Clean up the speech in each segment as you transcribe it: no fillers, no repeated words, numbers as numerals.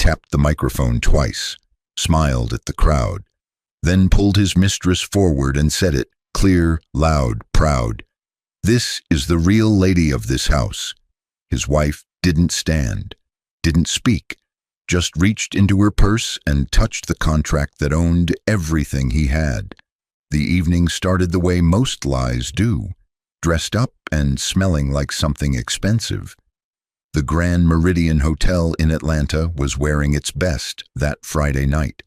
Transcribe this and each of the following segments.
tapped the microphone twice, smiled at the crowd, then pulled his mistress forward and said it, clear, loud, proud. "This is the real lady of this house." His wife didn't stand, didn't speak, just reached into her purse and touched the contract that owned everything he had. The evening started the way most lies do, dressed up and smelling like something expensive. The Grand Meridian Hotel in Atlanta was wearing its best that Friday night.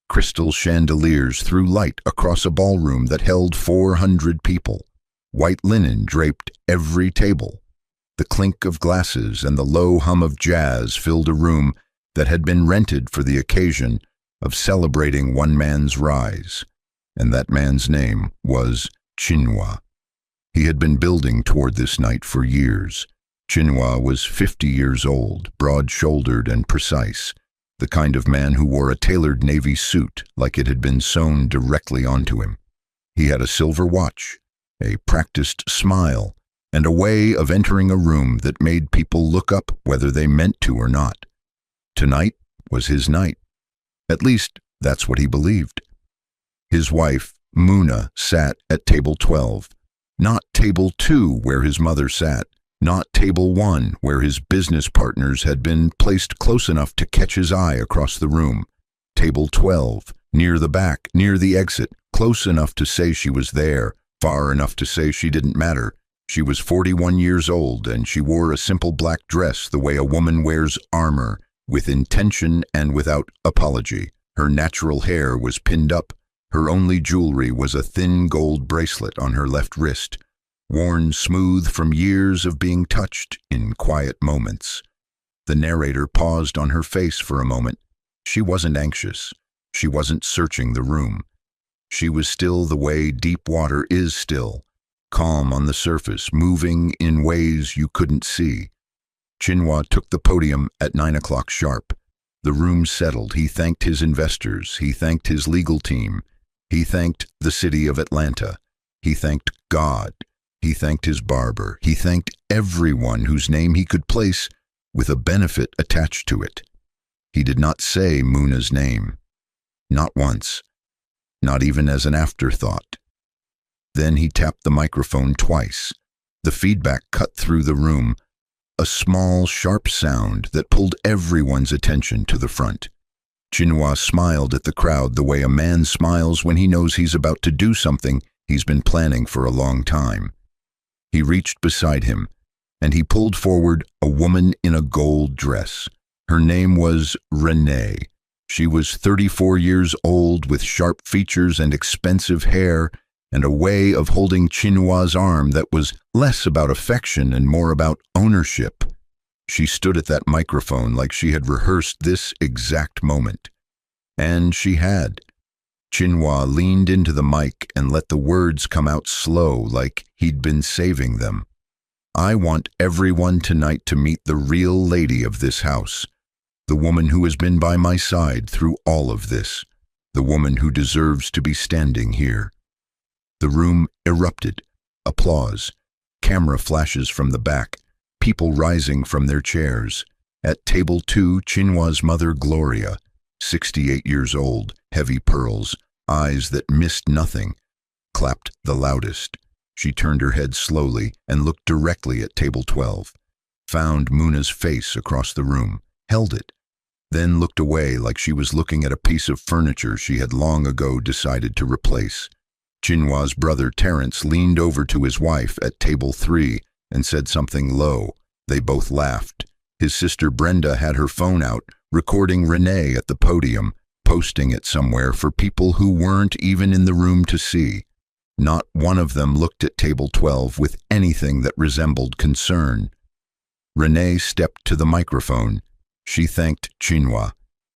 Crystal chandeliers threw light across a ballroom that held 400 people. White linen draped every table. The clink of glasses and the low hum of jazz filled a room that had been rented for the occasion of celebrating one man's rise, and that man's name was Chinua. He had been building toward this night for years. Chinua was 50 years old, broad-shouldered and precise, the kind of man who wore a tailored navy suit like it had been sewn directly onto him. He had a silver watch, a practiced smile, and a way of entering a room that made people look up whether they meant to or not. Tonight was his night. At least, that's what he believed. His wife, Muna, sat at table 12, not table 2 where his mother sat, not table 1 where his business partners had been placed close enough to catch his eye across the room. Table 12, near the back, near the exit, close enough to say she was there, far enough to say she didn't matter. She was 41 years old, and she wore a simple black dress the way a woman wears armor, with intention and without apology. Her natural hair was pinned up. Her only jewelry was a thin gold bracelet on her left wrist, worn smooth from years of being touched in quiet moments. The narrator paused on her face for a moment. She wasn't anxious. She wasn't searching the room. She was still the way deep water is still, calm on the surface, moving in ways you couldn't see. Chinua took the podium at 9 o'clock sharp. The room settled. He thanked his investors. He thanked his legal team. He thanked the city of Atlanta. He thanked God. He thanked his barber. He thanked everyone whose name he could place with a benefit attached to it. He did not say Muna's name. Not once. Not even as an afterthought. Then he tapped the microphone twice. The feedback cut through the room, a small, sharp sound that pulled everyone's attention to the front. Chinua smiled at the crowd the way a man smiles when he knows he's about to do something he's been planning for a long time. He reached beside him, and he pulled forward a woman in a gold dress. Her name was Renee. She was 34 years old with sharp features and expensive hair, and a way of holding Chinua's arm that was less about affection and more about ownership. She stood at that microphone like she had rehearsed this exact moment. And she had. Chinua leaned into the mic and let the words come out slow like he'd been saving them. "I want everyone tonight to meet the real lady of this house, the woman who has been by my side through all of this, the woman who deserves to be standing here." The room erupted. Applause. Camera flashes from the back. People rising from their chairs. At table 2, Chinua's mother, Gloria, 68 years old, heavy pearls, eyes that missed nothing, clapped the loudest. She turned her head slowly and looked directly at table 12, found Muna's face across the room, held it, then looked away like she was looking at a piece of furniture she had long ago decided to replace. Chinua's brother Terence leaned over to his wife at table 3 and said something low. They both laughed. His sister Brenda had her phone out, recording Renee at the podium, posting it somewhere for people who weren't even in the room to see. Not one of them looked at table 12 with anything that resembled concern. Renee stepped to the microphone. She thanked Chinua.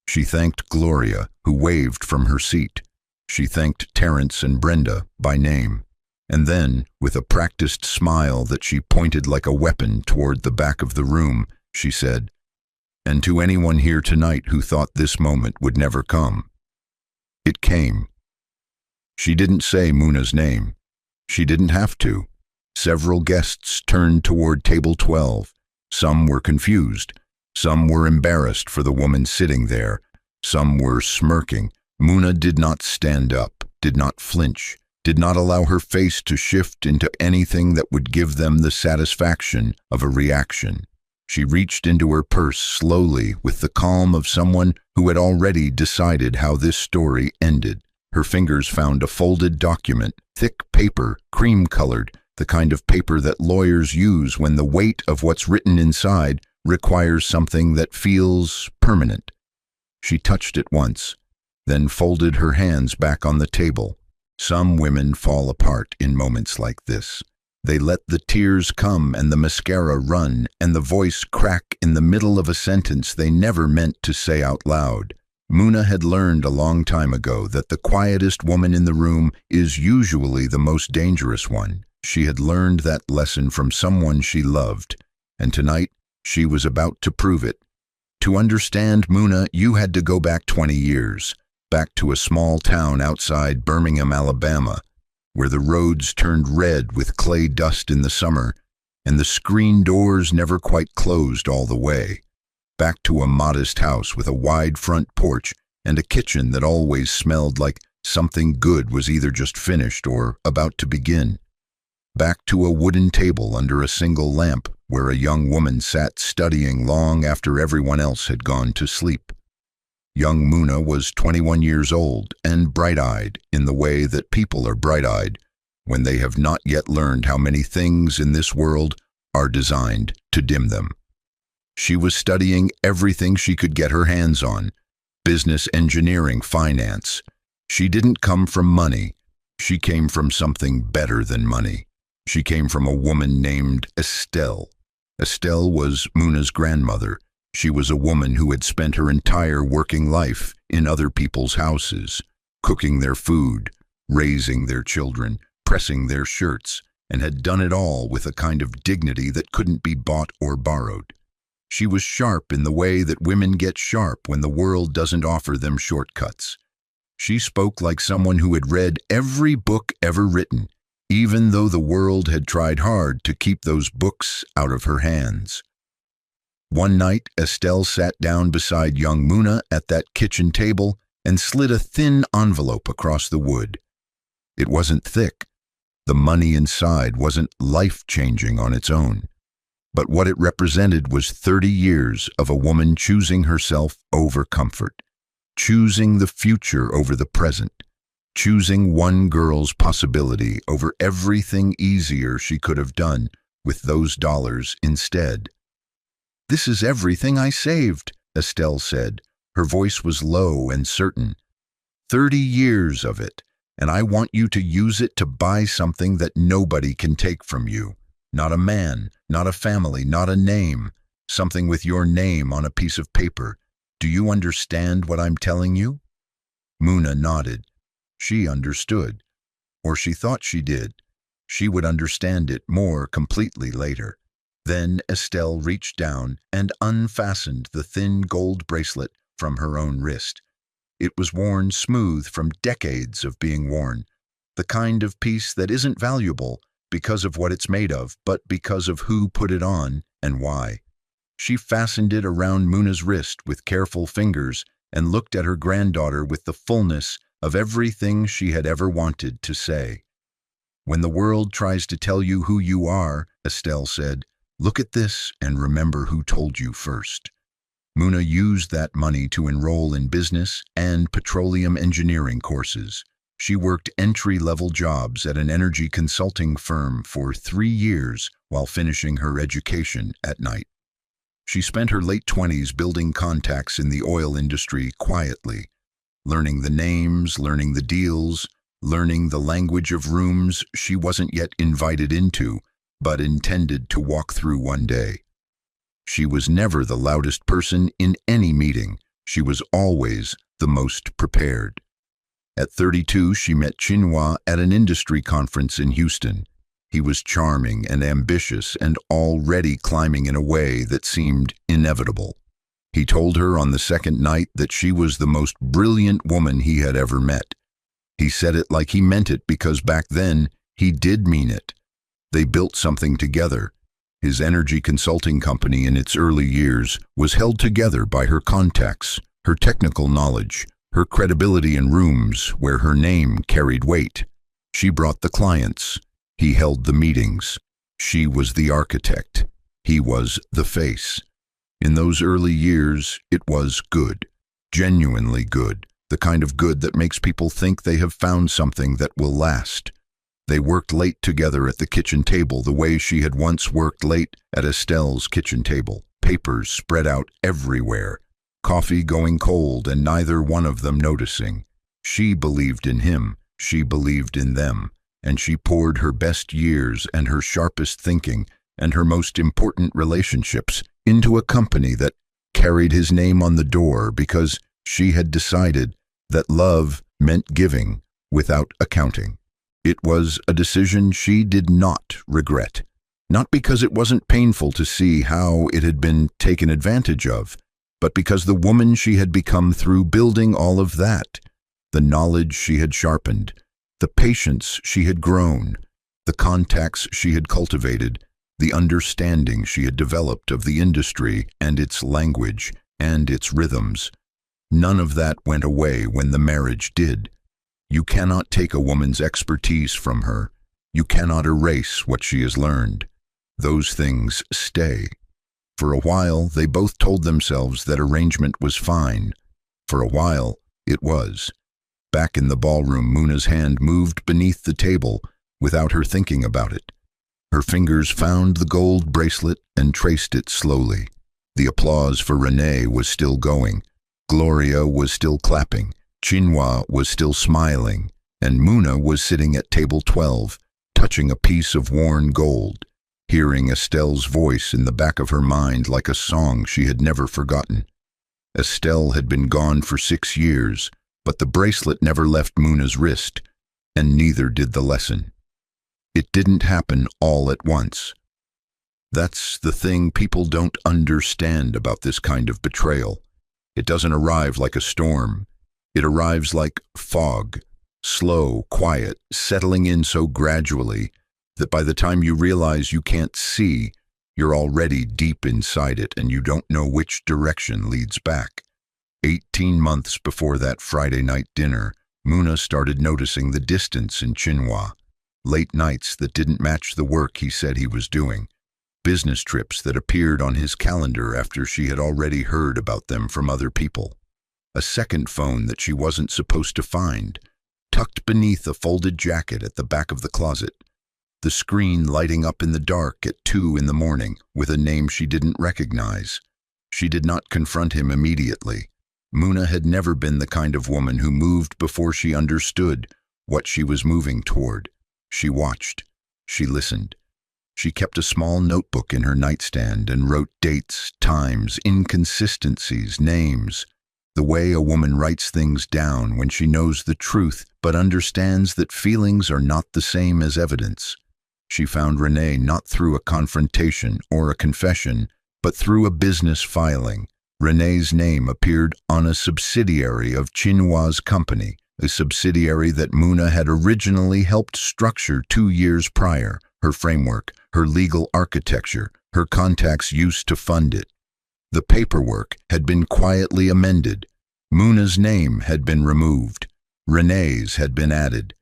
She thanked Gloria, who waved from her seat. She thanked Terence and Brenda by name. And then, with a practiced smile that she pointed like a weapon toward the back of the room, she said, "And to anyone here tonight who thought this moment would never come, it came." She didn't say Muna's name. She didn't have to. Several guests turned toward table 12. Some were confused. Some were embarrassed for the woman sitting there. Some were smirking. Muna did not stand up, did not flinch, did not allow her face to shift into anything that would give them the satisfaction of a reaction. She reached into her purse slowly with the calm of someone who had already decided how this story ended. Her fingers found a folded document, thick paper, cream-colored, the kind of paper that lawyers use when the weight of what's written inside requires something that feels permanent. She touched it once, then folded her hands back on the table. Some women fall apart in moments like this. They let the tears come and the mascara run and the voice crack in the middle of a sentence they never meant to say out loud. Muna had learned a long time ago that the quietest woman in the room is usually the most dangerous one. She had learned that lesson from someone she loved, and tonight she was about to prove it. To understand Muna, you had to go back 20 years, back to a small town outside Birmingham, Alabama, where the roads turned red with clay dust in the summer, and the screen doors never quite closed all the way. Back to a modest house with a wide front porch and a kitchen that always smelled like something good was either just finished or about to begin. Back to a wooden table under a single lamp where a young woman sat studying long after everyone else had gone to sleep. Young Muna was 21 years old and bright-eyed in the way that people are bright-eyed when they have not yet learned how many things in this world are designed to dim them. She was studying everything she could get her hands on: business, engineering, finance. She didn't come from money. She came from something better than money. She came from a woman named Estelle. Estelle was Muna's grandmother. She was a woman who had spent her entire working life in other people's houses, cooking their food, raising their children, pressing their shirts, and had done it all with a kind of dignity that couldn't be bought or borrowed. She was sharp in the way that women get sharp when the world doesn't offer them shortcuts. She spoke like someone who had read every book ever written, even though the world had tried hard to keep those books out of her hands. One night, Estelle sat down beside young Muna at that kitchen table and slid a thin envelope across the wood. It wasn't thick. The money inside wasn't life-changing on its own. But what it represented was 30 years of a woman choosing herself over comfort, choosing the future over the present, choosing one girl's possibility over everything easier she could have done with those dollars instead. "This is everything I saved," Estelle said. Her voice was low and certain. 30 years of it, and I want you to use it to buy something that nobody can take from you. Not a man, not a family, not a name. Something with your name on a piece of paper. Do you understand what I'm telling you?" Muna nodded. She understood. Or she thought she did. She would understand it more completely later. Then Estelle reached down and unfastened the thin gold bracelet from her own wrist. It was worn smooth from decades of being worn. The kind of piece that isn't valuable because of what it's made of, but because of who put it on and why. She fastened it around Muna's wrist with careful fingers and looked at her granddaughter with the fullness of everything she had ever wanted to say. "When the world tries to tell you who you are," Estelle said, "look at this and remember who told you first." Muna used that money to enroll in business and petroleum engineering courses. She worked entry-level jobs at an energy consulting firm for 3 years while finishing her education at night. She spent her late 20s building contacts in the oil industry quietly, learning the names, learning the deals, learning the language of rooms she wasn't yet invited into, but intended to walk through one day. She was never the loudest person in any meeting. She was always the most prepared. At 32, she met Chinua at an industry conference in Houston. He was charming and ambitious and already climbing in a way that seemed inevitable. He told her on the second night that she was the most brilliant woman he had ever met. He said it like he meant it because back then he did mean it. They built something together. His energy consulting company in its early years was held together by her contacts, her technical knowledge, her credibility in rooms where her name carried weight. She brought the clients. He held the meetings. She was the architect. He was the face. In those early years, it was good, genuinely good, the kind of good that makes people think they have found something that will last. They worked late together at the kitchen table the way she had once worked late at Estelle's kitchen table. Papers spread out everywhere, coffee going cold and neither one of them noticing. She believed in him, she believed in them, and she poured her best years and her sharpest thinking and her most important relationships into a company that carried his name on the door because she had decided that love meant giving without accounting. It was a decision she did not regret, not because it wasn't painful to see how it had been taken advantage of, but because the woman she had become through building all of that, the knowledge she had sharpened, the patience she had grown, the contacts she had cultivated, the understanding she had developed of the industry and its language and its rhythms. None of that went away when the marriage did. You cannot take a woman's expertise from her. You cannot erase what she has learned. Those things stay. For a while, they both told themselves that arrangement was fine. For a while, it was. Back in the ballroom, Muna's hand moved beneath the table without her thinking about it. Her fingers found the gold bracelet and traced it slowly. The applause for Renee was still going. Gloria was still clapping. Chinua was still smiling. And Muna was sitting at table 12, touching a piece of worn gold, hearing Estelle's voice in the back of her mind like a song she had never forgotten. Estelle had been gone for 6 years, but the bracelet never left Muna's wrist, and neither did the lesson. It didn't happen all at once. That's the thing people don't understand about this kind of betrayal. It doesn't arrive like a storm. It arrives like fog, slow, quiet, settling in so gradually that by the time you realize you can't see, you're already deep inside it and you don't know which direction leads back. 18 months before that Friday night dinner, Muna started noticing the distance in Chinua. Late nights that didn't match the work he said he was doing. Business trips that appeared on his calendar after she had already heard about them from other people. A second phone that she wasn't supposed to find, tucked beneath a folded jacket at the back of the closet. The screen lighting up in the dark at 2 in the morning with a name she didn't recognize. She did not confront him immediately. Muna had never been the kind of woman who moved before she understood what she was moving toward. She watched. She listened. She kept a small notebook in her nightstand and wrote dates, times, inconsistencies, names. The way a woman writes things down when she knows the truth but understands that feelings are not the same as evidence. She found Renee not through a confrontation or a confession, but through a business filing. Renee's name appeared on a subsidiary of Chinua's company, a subsidiary that Muna had originally helped structure 2 years prior. Her framework, her legal architecture, her contacts used to fund it. The paperwork had been quietly amended. Muna's name had been removed. Renee's had been added.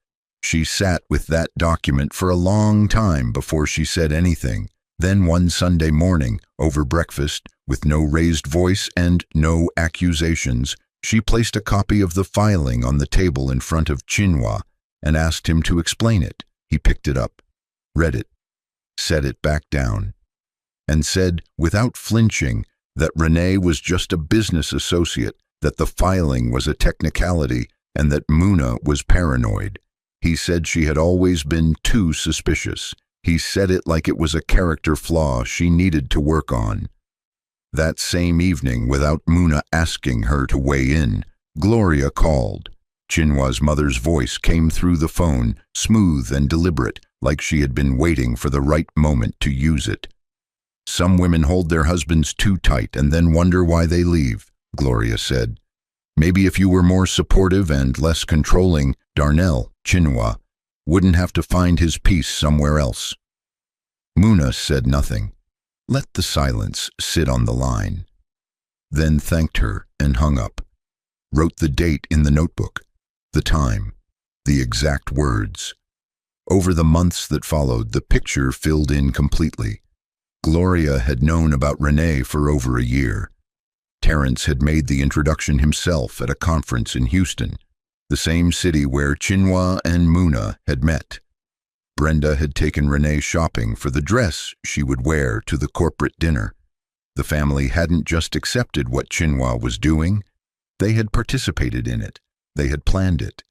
She sat with that document for a long time before she said anything. Then one Sunday morning, over breakfast, with no raised voice and no accusations, she placed a copy of the filing on the table in front of Chinua and asked him to explain it. He picked it up, read it, set it back down, and said, without flinching, that Renee was just a business associate, that the filing was a technicality, and that Muna was paranoid. He said she had always been too suspicious. He said it like it was a character flaw she needed to work on. That same evening, without Muna asking her to weigh in, Gloria called. Chinua's mother's voice came through the phone, smooth and deliberate, like she had been waiting for the right moment to use it. Some women hold their husbands too tight and then wonder why they leave, Gloria said. Maybe if you were more supportive and less controlling, Darnell, Chinua, wouldn't have to find his peace somewhere else. Muna said nothing. let the silence sit on the line, then thanked her and hung up, wrote the date in the notebook, the time, the exact words. Over the months that followed, the picture filled in completely. Gloria had known about Renee for over a year. Terrence had made the introduction himself at a conference in Houston, the same city where Chinua and Muna had met. Brenda had taken Renee shopping for the dress she would wear to the corporate dinner. The family hadn't just accepted what Chinua was doing, they had participated in it. They had planned it.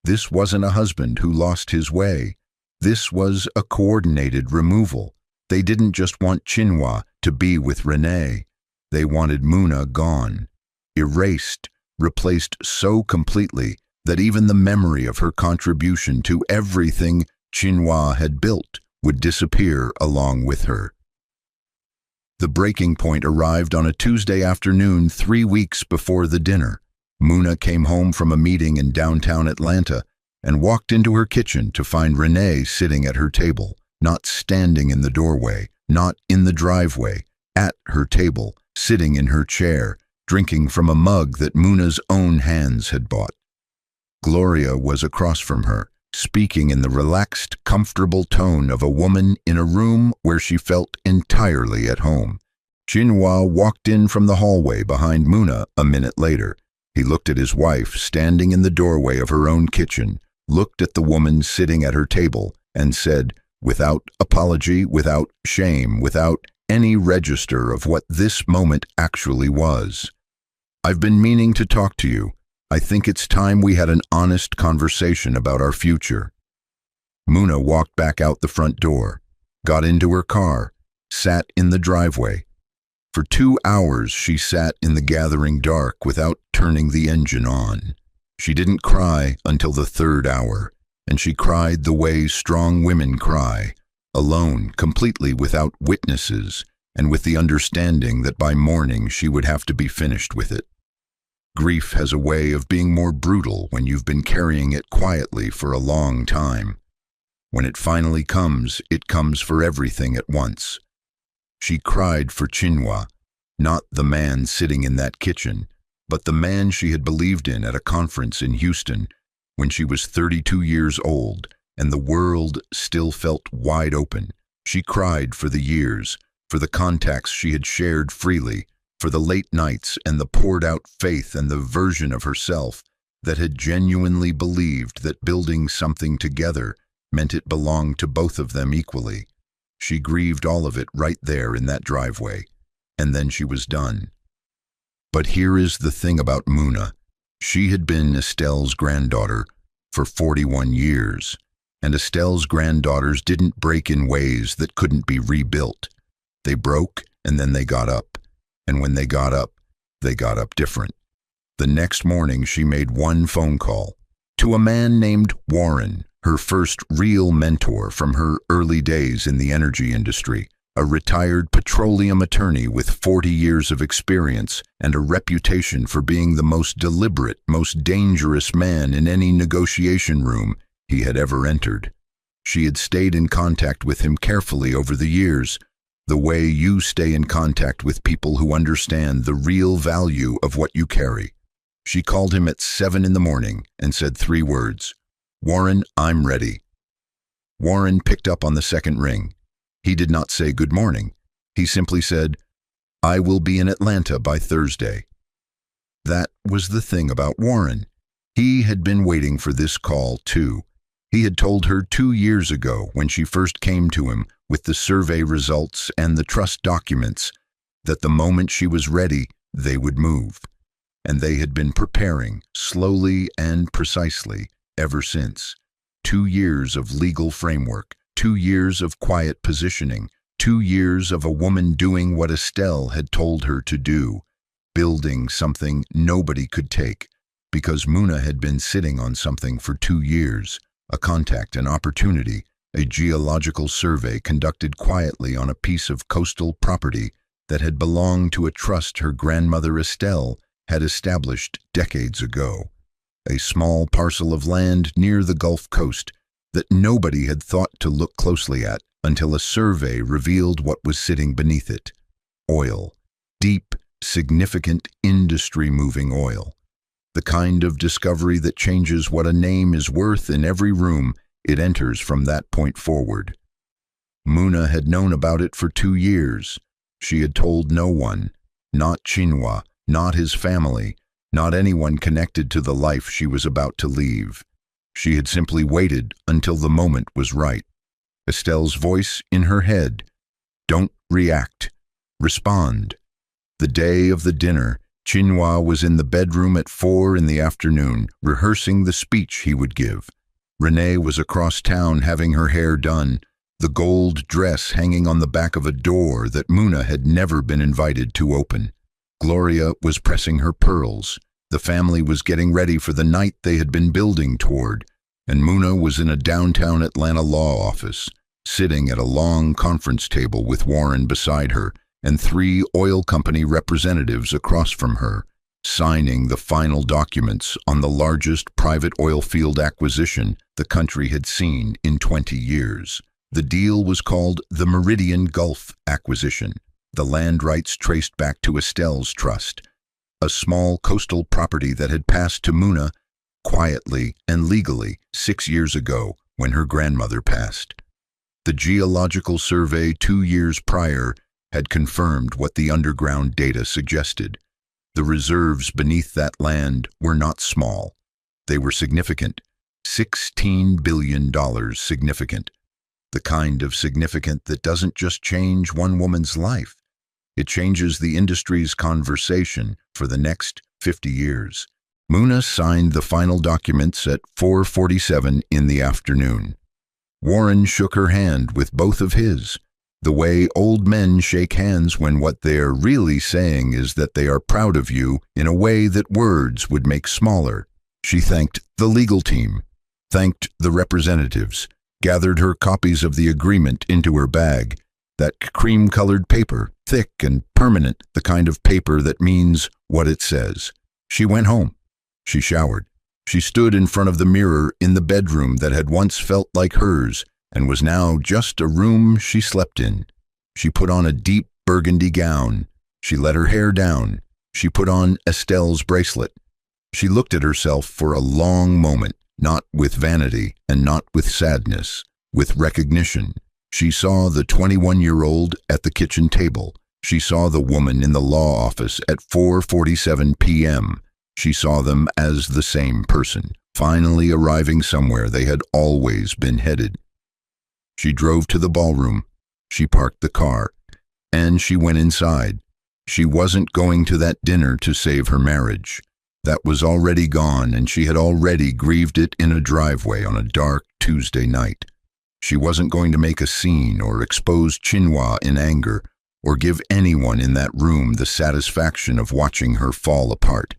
This wasn't a husband who lost his way. This was a coordinated removal. They didn't just want Chinua to be with Renee. They wanted Muna gone, erased, replaced so completely that even the memory of her contribution to everything Chinua had built would disappear along with her. The breaking point arrived on a Tuesday afternoon 3 weeks before the dinner. Muna came home from a meeting in downtown Atlanta and walked into her kitchen to find Renee sitting at her table, not standing in the doorway, not in the driveway, at her table, sitting in her chair, drinking from a mug that Muna's own hands had bought. Gloria was across from her, speaking in the relaxed, comfortable tone of a woman in a room where she felt entirely at home. Chinua walked in from the hallway behind Muna a minute later. He looked at his wife standing in the doorway of her own kitchen, looked at the woman sitting at her table, and said, without apology, without shame, without any register of what this moment actually was, "I've been meaning to talk to you. I think it's time we had an honest conversation about our future." Muna walked back out the front door, got into her car, sat in the driveway. For 2 hours she sat in the gathering dark without turning the engine on. She didn't cry until the 3rd hour, and she cried the way strong women cry, alone, completely without witnesses, and with the understanding that by morning she would have to be finished with it. Grief has a way of being more brutal when you've been carrying it quietly for a long time. When it finally comes, it comes for everything at once. She cried for Chinua, not the man sitting in that kitchen, but the man she had believed in at a conference in Houston when she was 32 years old and the world still felt wide open. She cried for the years, for the contacts she had shared freely, for the late nights and the poured-out faith and the version of herself that had genuinely believed that building something together meant it belonged to both of them equally. She grieved all of it right there in that driveway, and then she was done. But here is the thing about Muna. She had been Estelle's granddaughter for 41 years, and Estelle's granddaughters didn't break in ways that couldn't be rebuilt. They broke, and then they got up. And when they got up different. The next morning she made one phone call to a man named Warren, her first real mentor from her early days in the energy industry, a retired petroleum attorney with 40 years of experience and a reputation for being the most deliberate, most dangerous man in any negotiation room he had ever entered. She had stayed in contact with him carefully over the years, the way you stay in contact with people who understand the real value of what you carry. She called him at 7 in the morning and said 3 words, "Warren, I'm ready." Warren picked up on the second ring. He did not say good morning. He simply said, "I will be in Atlanta by Thursday." That was the thing about Warren. He had been waiting for this call too. He had told her 2 years ago when she first came to him with the survey results and the trust documents that the moment she was ready, they would move. And they had been preparing, slowly and precisely, ever since. 2 years of legal framework, 2 years of quiet positioning, 2 years of a woman doing what Estelle had told her to do, building something nobody could take, because Muna had been sitting on something for 2 years, a contact, an opportunity, a geological survey conducted quietly on a piece of coastal property that had belonged to a trust her grandmother Estelle had established decades ago. A small parcel of land near the Gulf Coast that nobody had thought to look closely at until a survey revealed what was sitting beneath it. Oil. Deep, significant, industry-moving oil. The kind of discovery that changes what a name is worth in every room it enters from that point forward. Muna had known about it for 2 years. She had told no one, not Chinua, not his family, not anyone connected to the life she was about to leave. She had simply waited until the moment was right. Estelle's voice in her head. Don't react. Respond. The day of the dinner, Chinua was in the bedroom at 4 in the afternoon, rehearsing the speech he would give. Renee was across town having her hair done, the gold dress hanging on the back of a door that Muna had never been invited to open. Gloria was pressing her pearls. The family was getting ready for the night they had been building toward, and Muna was in a downtown Atlanta law office, sitting at a long conference table with Warren beside her and 3 oil company representatives across from her, signing the final documents on the largest private oil field acquisition the country had seen in 20 years. The deal was called the Meridian Gulf Acquisition. The land rights traced back to Estelle's trust, a small coastal property that had passed to Muna quietly and legally 6 years ago when her grandmother passed. The geological survey 2 years prior had confirmed what the underground data suggested. The reserves beneath that land were not small. They were significant. $16 billion significant. The kind of significant that doesn't just change one woman's life. It changes the industry's conversation for the next 50 years. Muna signed the final documents at 4:47 in the afternoon. Warren shook her hand with both of his, the way old men shake hands when what they're really saying is that they are proud of you in a way that words would make smaller. She thanked the legal team, thanked the representatives, gathered her copies of the agreement into her bag, that cream-colored paper, thick and permanent, the kind of paper that means what it says. She went home. She showered. She stood in front of the mirror in the bedroom that had once felt like hers and was now just a room she slept in. She put on a deep burgundy gown. She let her hair down. She put on Estelle's bracelet. She looked at herself for a long moment, not with vanity and not with sadness, with recognition. She saw the 21-year-old at the kitchen table. She saw the woman in the law office at 4:47 p.m. She saw them as the same person, finally arriving somewhere they had always been headed. She drove to the ballroom. She parked the car, and she went inside. She wasn't going to that dinner to save her marriage. That was already gone, and she had already grieved it in a driveway on a dark Tuesday night. She wasn't going to make a scene or expose Chinua in anger or give anyone in that room the satisfaction of watching her fall apart.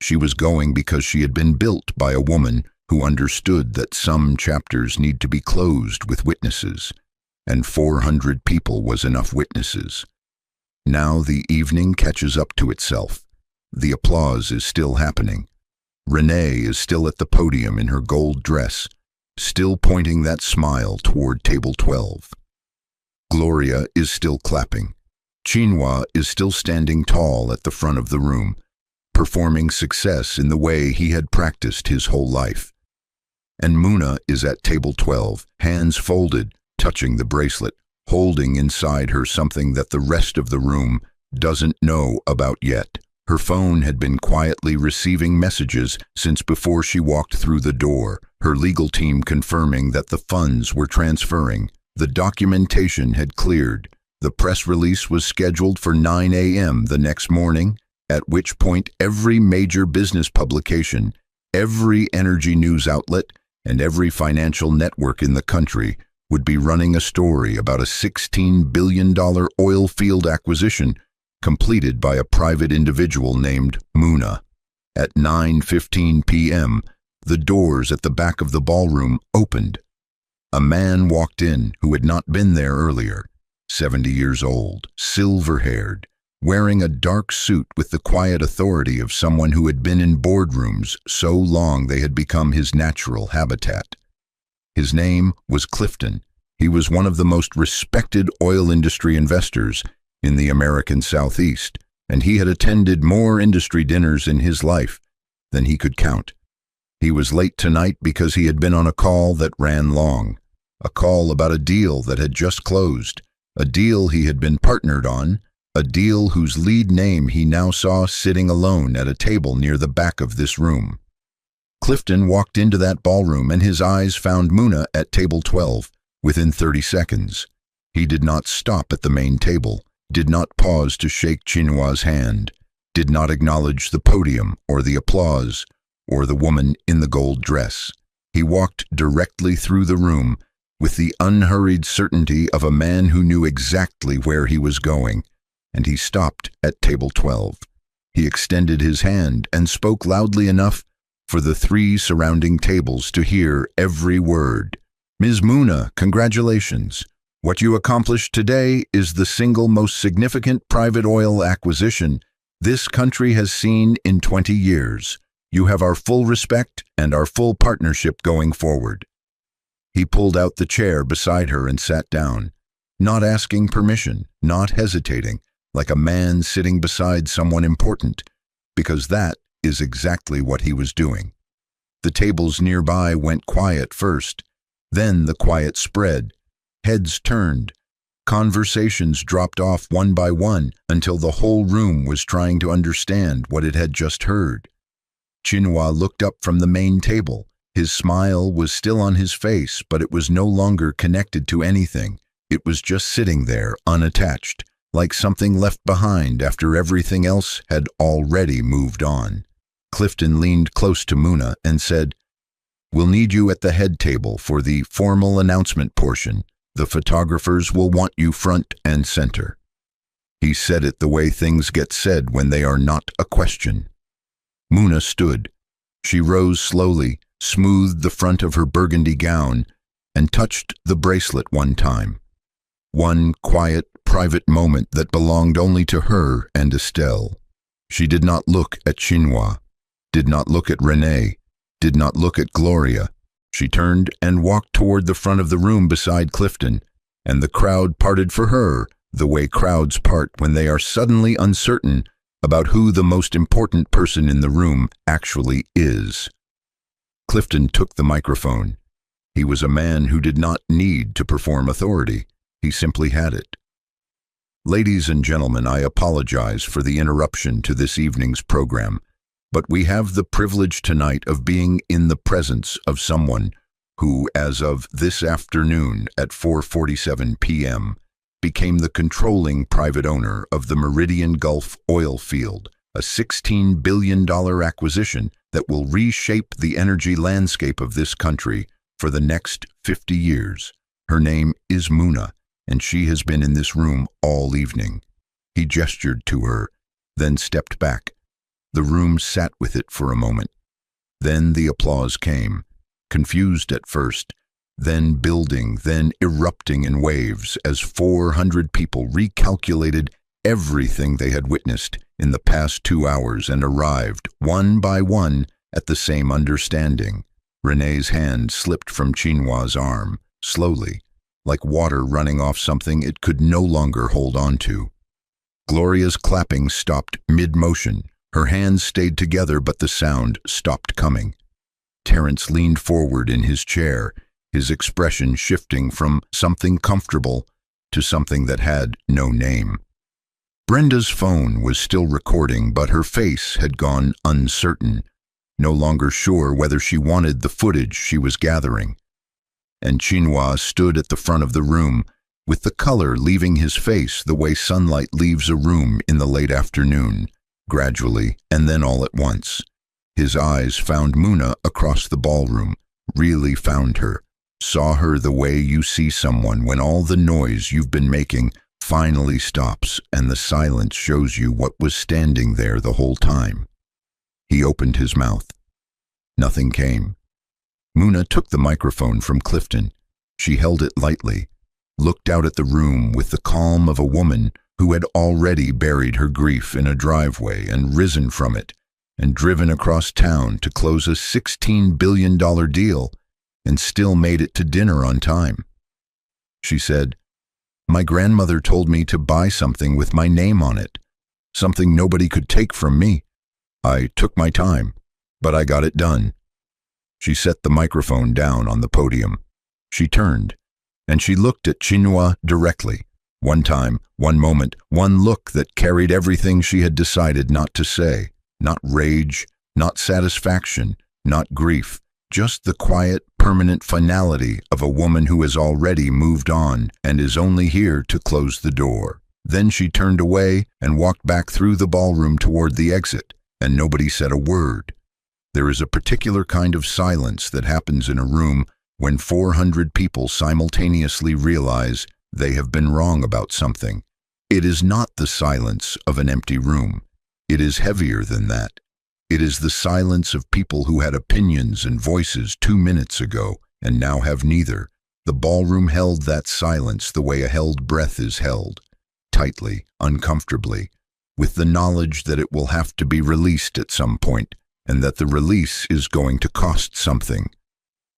She was going because she had been built by a woman who understood that some chapters need to be closed with witnesses, and 400 people was enough witnesses. Now the evening catches up to itself. The applause is still happening. Renee is still at the podium in her gold dress, still pointing that smile toward table 12. Gloria is still clapping. Chinua is still standing tall at the front of the room, performing success in the way he had practiced his whole life. And Muna is at table 12, hands folded, touching the bracelet, holding inside her something that the rest of the room doesn't know about yet. Her phone had been quietly receiving messages since before she walked through the door, her legal team confirming that the funds were transferring. The documentation had cleared. The press release was scheduled for 9 a.m. the next morning, at which point every major business publication, every energy news outlet, and every financial network in the country would be running a story about a $16 billion oil field acquisition completed by a private individual named Muna. At 9:15 p.m., the doors at the back of the ballroom opened. A man walked in who had not been there earlier, 70 years old, silver-haired, wearing a dark suit with the quiet authority of someone who had been in boardrooms so long they had become his natural habitat. His name was Clifton, He was one of the most respected oil industry investors in the American Southeast, and he had attended more industry dinners in his life than he could count. He was late tonight because he had been on a call that ran long, a call about a deal that had just closed, a deal he had been partnered on, a deal whose lead name he now saw sitting alone at a table near the back of this room. Clifton walked into that ballroom and his eyes found Muna at table 12 within 30 seconds. He did not stop at the main table, did not pause to shake Chinois's hand, did not acknowledge the podium or the applause or the woman in the gold dress. He walked directly through the room with the unhurried certainty of a man who knew exactly where he was going, and he stopped at table 12. He extended his hand and spoke loudly enough for the 3 surrounding tables to hear every word. "Ms. Muna, congratulations. What you accomplished today is the single most significant private oil acquisition this country has seen in 20 years. You have our full respect and our full partnership going forward." He pulled out the chair beside her and sat down, not asking permission, not hesitating, like a man sitting beside someone important, because that is exactly what he was doing. The tables nearby went quiet first, then the quiet spread. Heads turned. Conversations dropped off one by one until the whole room was trying to understand what it had just heard. Chinois looked up from the main table. His smile was still on his face, but it was no longer connected to anything. It was just sitting there, unattached, like something left behind after everything else had already moved on. Clifton leaned close to Muna and said, "We'll need you at the head table for the formal announcement portion. The photographers will want you front and center." He said it the way things get said when they are not a question. Muna stood. She rose slowly, smoothed the front of her burgundy gown, and touched the bracelet one time. One quiet, private moment that belonged only to her and Estelle. She did not look at Chinois, did not look at Renee, did not look at Gloria. She turned and walked toward the front of the room beside Clifton, and the crowd parted for her the way crowds part when they are suddenly uncertain about who the most important person in the room actually is. Clifton took the microphone. He was a man who did not need to perform authority. He simply had it. "Ladies and gentlemen, I apologize for the interruption to this evening's program, but we have the privilege tonight of being in the presence of someone who, as of this afternoon at 4:47 p.m., became the controlling private owner of the Meridian Gulf oil field, a $16 billion acquisition that will reshape the energy landscape of this country for the next 50 years. Her name is Muna, and she has been in this room all evening." He gestured to her, then stepped back. The room sat with it for a moment. Then the applause came, confused at first, then building, then erupting in waves as 400 people recalculated everything they had witnessed in the past 2 hours and arrived, one by one, at the same understanding. Renee's hand slipped from Chinois's arm, slowly, like water running off something it could no longer hold on to. Gloria's clapping stopped mid-motion. Her hands stayed together, but the sound stopped coming. Terence leaned forward in his chair, his expression shifting from something comfortable to something that had no name. Brenda's phone was still recording, but her face had gone uncertain, no longer sure whether she wanted the footage she was gathering. And Chinois stood at the front of the room, with the color leaving his face the way sunlight leaves a room in the late afternoon, gradually and then all at once. His eyes found Muna across the ballroom, really found her, saw her the way you see someone when all the noise you've been making finally stops and the silence shows you what was standing there the whole time. He opened his mouth. Nothing came. Muna took the microphone from Clifton. She held it lightly, looked out at the room with the calm of a woman who had already buried her grief in a driveway and risen from it and driven across town to close a $16 billion deal and still made it to dinner on time. she said. "My grandmother told me to buy something with my name on it, something nobody could take from me. I took my time, but I got it done." She set the microphone down on the podium. She turned, and she looked at Chinua directly. One time, one moment, one look that carried everything she had decided not to say. Not rage, not satisfaction, not grief, just the quiet, permanent finality of a woman who has already moved on and is only here to close the door. Then she turned away and walked back through the ballroom toward the exit, and nobody said a word. There is a particular kind of silence that happens in a room when 400 people simultaneously realize they have been wrong about something. It is not the silence of an empty room. It is heavier than that. It is the silence of people who had opinions and voices 2 minutes ago and now have neither. The ballroom held that silence the way a held breath is held, tightly, uncomfortably, with the knowledge that it will have to be released at some point, and that the release is going to cost something.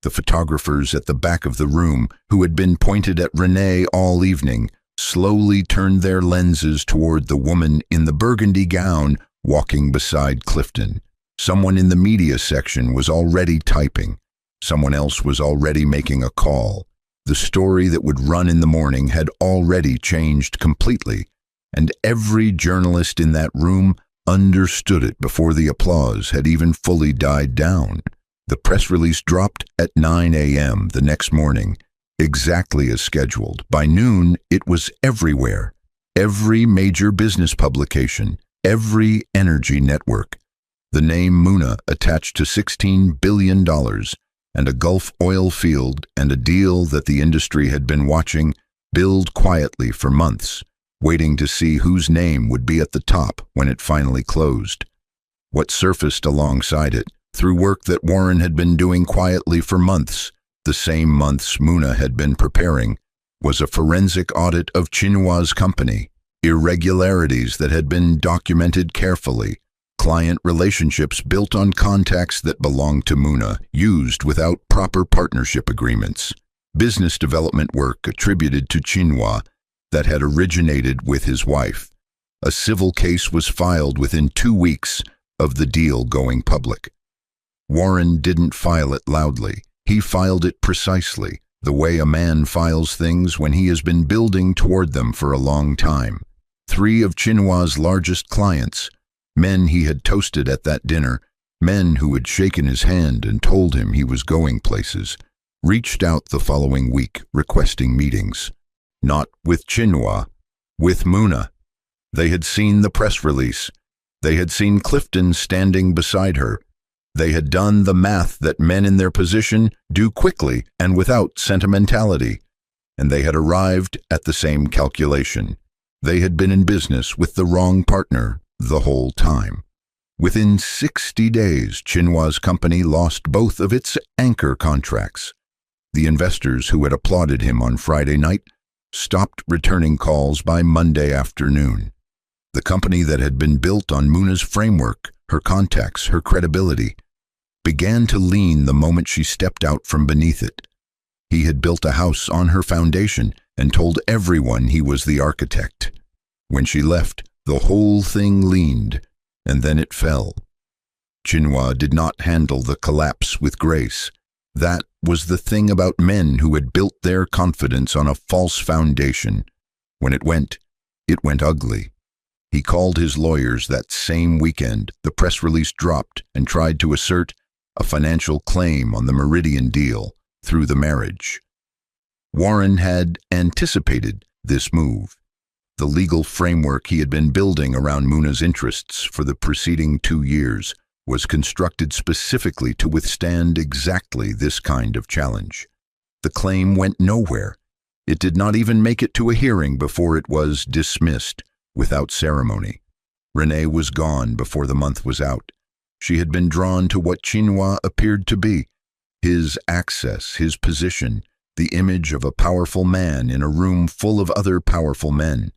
The photographers at the back of the room, who had been pointed at Renee all evening, slowly turned their lenses toward the woman in the burgundy gown walking beside Clifton. Someone in the media section was already typing. Someone else was already making a call. The story that would run in the morning had already changed completely, and every journalist in that room understood it before the applause had even fully died down. The press release dropped at 9 a.m. the next morning, exactly as scheduled. By noon, it was everywhere. Every major business publication, every energy network. The name Muna attached to $16 billion and a Gulf oil field and a deal that the industry had been watching build quietly for months, waiting to see whose name would be at the top when it finally closed. What surfaced alongside it, through work that Warren had been doing quietly for months, the same months Muna had been preparing, was a forensic audit of Chinua's company, irregularities that had been documented carefully, client relationships built on contacts that belonged to Muna, used without proper partnership agreements, business development work attributed to Chinua that had originated with his wife. A civil case was filed within 2 weeks of the deal going public. Warren didn't file it loudly. He filed it precisely, the way a man files things when he has been building toward them for a long time. 3 of Chinua's largest clients, men he had toasted at that dinner, men who had shaken his hand and told him he was going places, reached out the following week requesting meetings. Not with Chinua, with Muna. They had seen the press release. They had seen Clifton standing beside her. They had done the math that men in their position do quickly and without sentimentality, and they had arrived at the same calculation. They had been in business with the wrong partner the whole time. Within 60 days, Chinua's company lost both of its anchor contracts. The investors who had applauded him on Friday night stopped returning calls by Monday afternoon. The company that had been built on Muna's framework, her contacts, her credibility, began to lean the moment she stepped out from beneath it. He had built a house on her foundation and told everyone he was the architect. When she left, the whole thing leaned, and then it fell. Chinua did not handle the collapse with grace. That was the thing about men who had built their confidence on a false foundation. When it went ugly. He called his lawyers that same weekend. The press release dropped and tried to assert a financial claim on the Meridian deal through the marriage. Warren had anticipated this move. The legal framework he had been building around Muna's interests for the preceding 2 years was constructed specifically to withstand exactly this kind of challenge. The claim went nowhere. It did not even make it to a hearing before it was dismissed without ceremony. Renee was gone before the month was out. She had been drawn to what Chinua appeared to be, his access, his position, the image of a powerful man in a room full of other powerful men.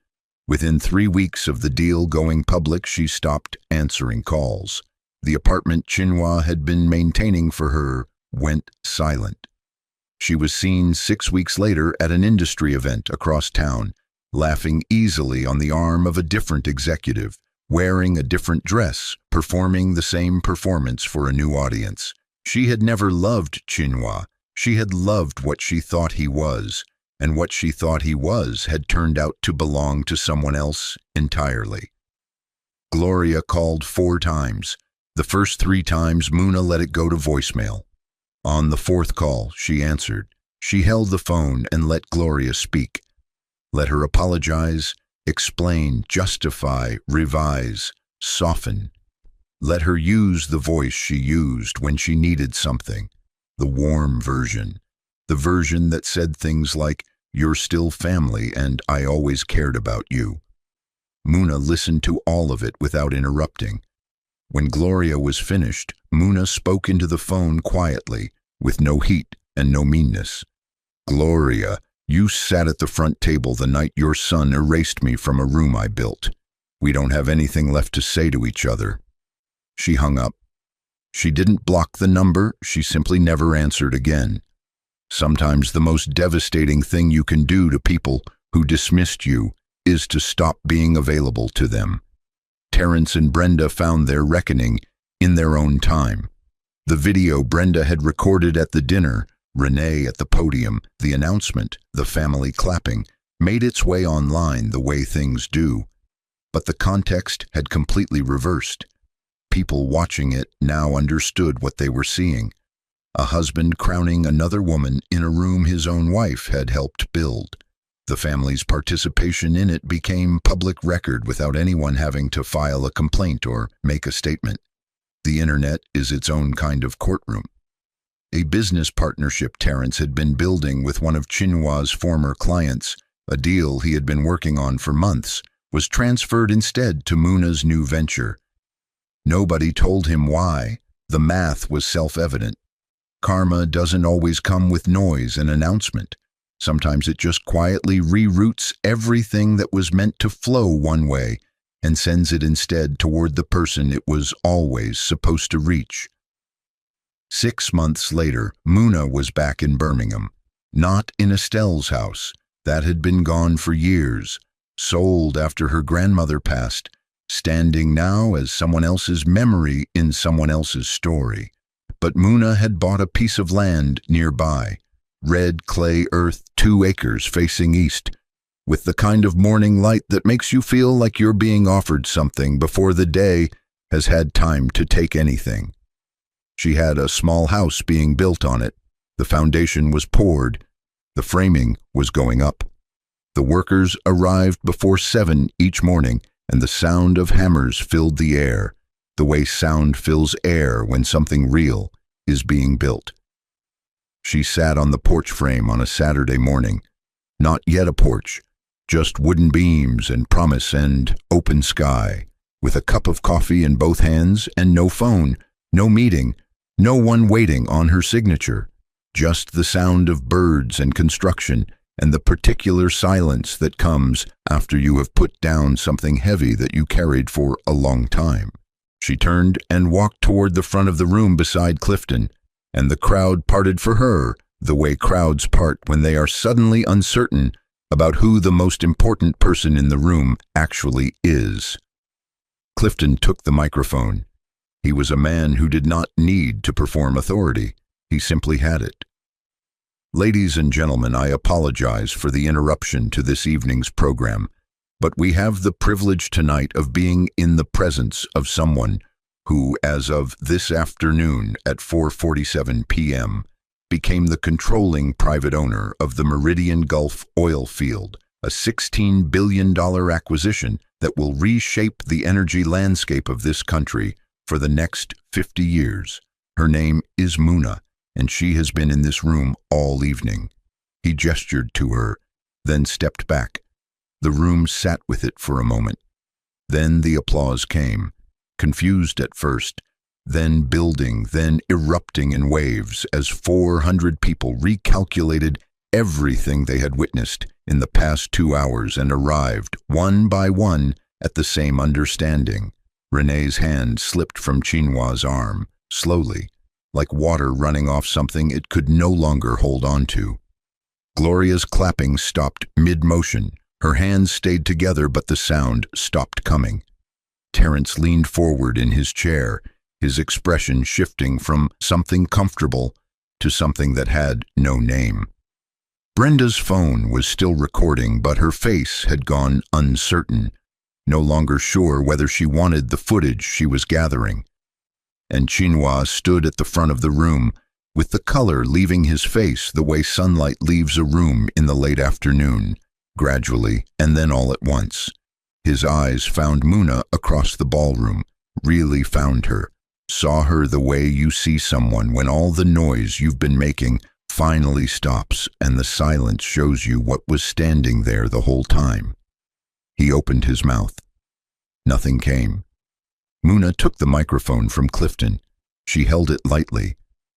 Within 3 weeks of the deal going public, she stopped answering calls. The apartment Chinua had been maintaining for her went silent. She was seen 6 weeks later at an industry event across town, laughing easily on the arm of a different executive, wearing a different dress, performing the same performance for a new audience. She had never loved Chinua. She had loved what she thought he was, and what she thought he was had turned out to belong to someone else entirely. Gloria called 4 times. The first 3 times, Muna let it go to voicemail. On the 4th call, she answered. She held the phone and let Gloria speak. Let her apologize, explain, justify, revise, soften. Let her use the voice she used when she needed something, the warm version, the version that said things like, "You're still family and I always cared about you." Muna listened to all of it without interrupting. When Gloria was finished, Muna spoke into the phone quietly, with no heat and no meanness. "Gloria, you sat at the front table the night your son erased me from a room I built. We don't have anything left to say to each other." She hung up. She didn't block the number, she simply never answered again. Sometimes the most devastating thing you can do to people who dismissed you is to stop being available to them. Terrence and Brenda found their reckoning in their own time. The video Brenda had recorded at the dinner, Renee at the podium, the announcement, the family clapping, made its way online the way things do. But the context had completely reversed. People watching it now understood what they were seeing. A husband crowning another woman in a room his own wife had helped build. The family's participation in it became public record without anyone having to file a complaint or make a statement. The internet is its own kind of courtroom. A business partnership Terrence had been building with one of Chinua's former clients, a deal he had been working on for months, was transferred instead to Muna's new venture. Nobody told him why. The math was self-evident. Karma doesn't always come with noise and announcement. Sometimes it just quietly reroutes everything that was meant to flow one way and sends it instead toward the person it was always supposed to reach. 6 months later, Muna was back in Birmingham. Not in Estelle's house. That had been gone for years. Sold after her grandmother passed. Standing now as someone else's memory in someone else's story. But Muna had bought a piece of land nearby. Red clay earth, 2 acres facing east, with the kind of morning light that makes you feel like you're being offered something before the day has had time to take anything. She had a small house being built on it. The foundation was poured. The framing was going up. The workers arrived before 7 each morning, and the sound of hammers filled the air, the way sound fills air when something real is being built. She sat on the porch frame on a Saturday morning. Not yet a porch, just wooden beams and promise and open sky, with a cup of coffee in both hands and no phone, no meeting, no one waiting on her signature, just the sound of birds and construction and the particular silence that comes after you have put down something heavy that you carried for a long time. She turned and walked toward the front of the room beside Clifton, and the crowd parted for her the way crowds part when they are suddenly uncertain about who the most important person in the room actually is. Clifton took the microphone. He was a man who did not need to perform authority. He simply had it. "Ladies and gentlemen, I apologize for the interruption to this evening's program, but we have the privilege tonight of being in the presence of someone who, as of this afternoon at 4:47 p.m., became the controlling private owner of the Meridian Gulf oil field, a $16 billion acquisition that will reshape the energy landscape of this country for the next 50 years. Her name is Muna, and she has been in this room all evening." He gestured to her, then stepped back. The room sat with it for a moment. Then the applause came, confused at first, then building, then erupting in waves as 400 people recalculated everything they had witnessed in the past 2 hours and arrived, one by one, at the same understanding. Renee's hand slipped from Chinua's arm, slowly. like water running off something it could no longer hold on to. Gloria's clapping stopped mid-motion. Her hands stayed together, but the sound stopped coming. Terence leaned forward in his chair, his expression shifting from something comfortable to something that had no name. Brenda's phone was still recording, but her face had gone uncertain, no longer sure whether she wanted the footage she was gathering. And Chinois stood at the front of the room, with the color leaving his face the way sunlight leaves a room in the late afternoon, gradually and then all at once. His eyes found Muna across the ballroom, really found her, saw her the way you see someone when all the noise you've been making finally stops and the silence shows you what was standing there the whole time. He opened his mouth. Nothing came. Muna took the microphone from Clifton. She held it lightly,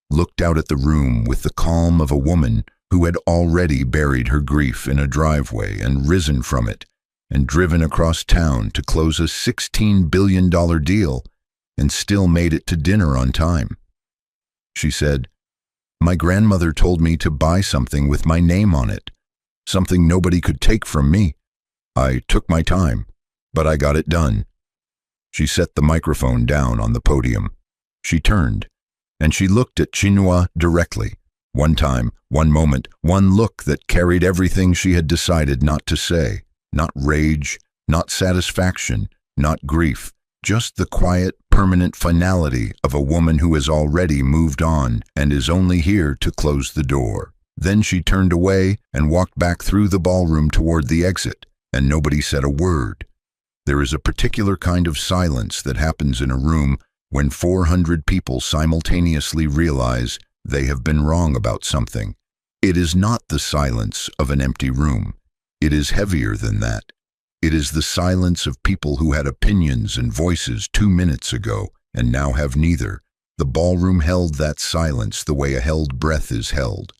looked out at the room with the calm of a woman who had already buried her grief in a driveway and risen from it and driven across town to close a $16 billion deal and still made it to dinner on time. She said, "My grandmother told me to buy something with my name on it, something nobody could take from me. I took my time, but I got it done." She set the microphone down on the podium. She turned, and she looked at Chinois directly. One time, one moment, one look that carried everything she had decided not to say. Not rage, not satisfaction, not grief, just the quiet, permanent finality of a woman who has already moved on and is only here to close the door. Then she turned away and walked back through the ballroom toward the exit, and nobody said a word. There is a particular kind of silence that happens in a room when 400 people simultaneously realize they have been wrong about something. It is not the silence of an empty room. It is heavier than that. It is the silence of people who had opinions and voices 2 minutes ago and now have neither. The ballroom held that silence the way a held breath is held,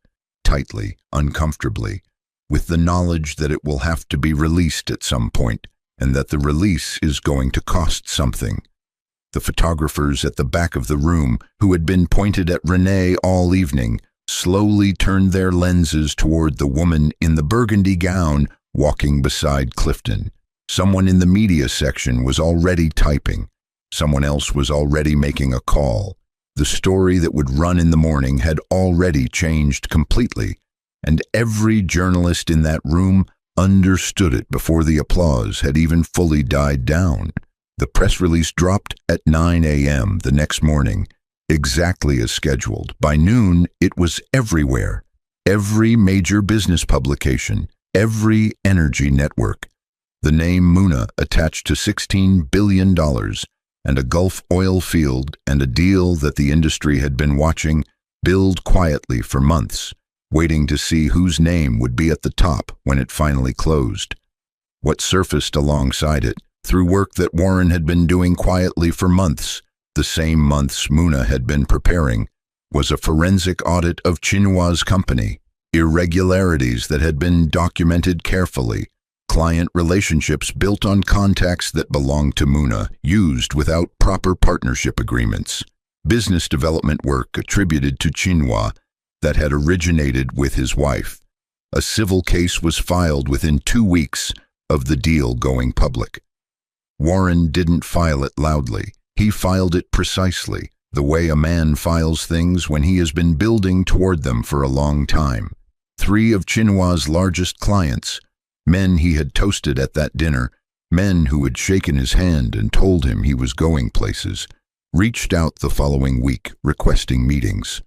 tightly, uncomfortably, with the knowledge that it will have to be released at some point, and that the release is going to cost something. The photographers at the back of the room, who had been pointed at Renee all evening, slowly turned their lenses toward the woman in the burgundy gown walking beside Clifton. Someone in the media section was already typing. Someone else was already making a call. The story that would run in the morning had already changed completely, and every journalist in that room understood it before the applause had even fully died down. The press release dropped at 9 a.m. the next morning, exactly as scheduled. By noon, it was everywhere. Every major business publication, every energy network. The name Muna attached to $16 billion and a Gulf oil field and a deal that the industry had been watching build quietly for months, waiting to see whose name would be at the top when it finally closed. What surfaced alongside it, through work that Warren had been doing quietly for months, the same months Muna had been preparing, was a forensic audit of Chinois' company, irregularities that had been documented carefully, client relationships built on contacts that belonged to Muna, used without proper partnership agreements, business development work attributed to Chinois that had originated with his wife. A civil case was filed within 2 weeks of the deal going public. Warren didn't file it loudly. He filed it precisely, the way a man files things when he has been building toward them for a long time. 3 of Chinois' largest clients, men he had toasted at that dinner, men who had shaken his hand and told him he was going places, reached out the following week requesting meetings.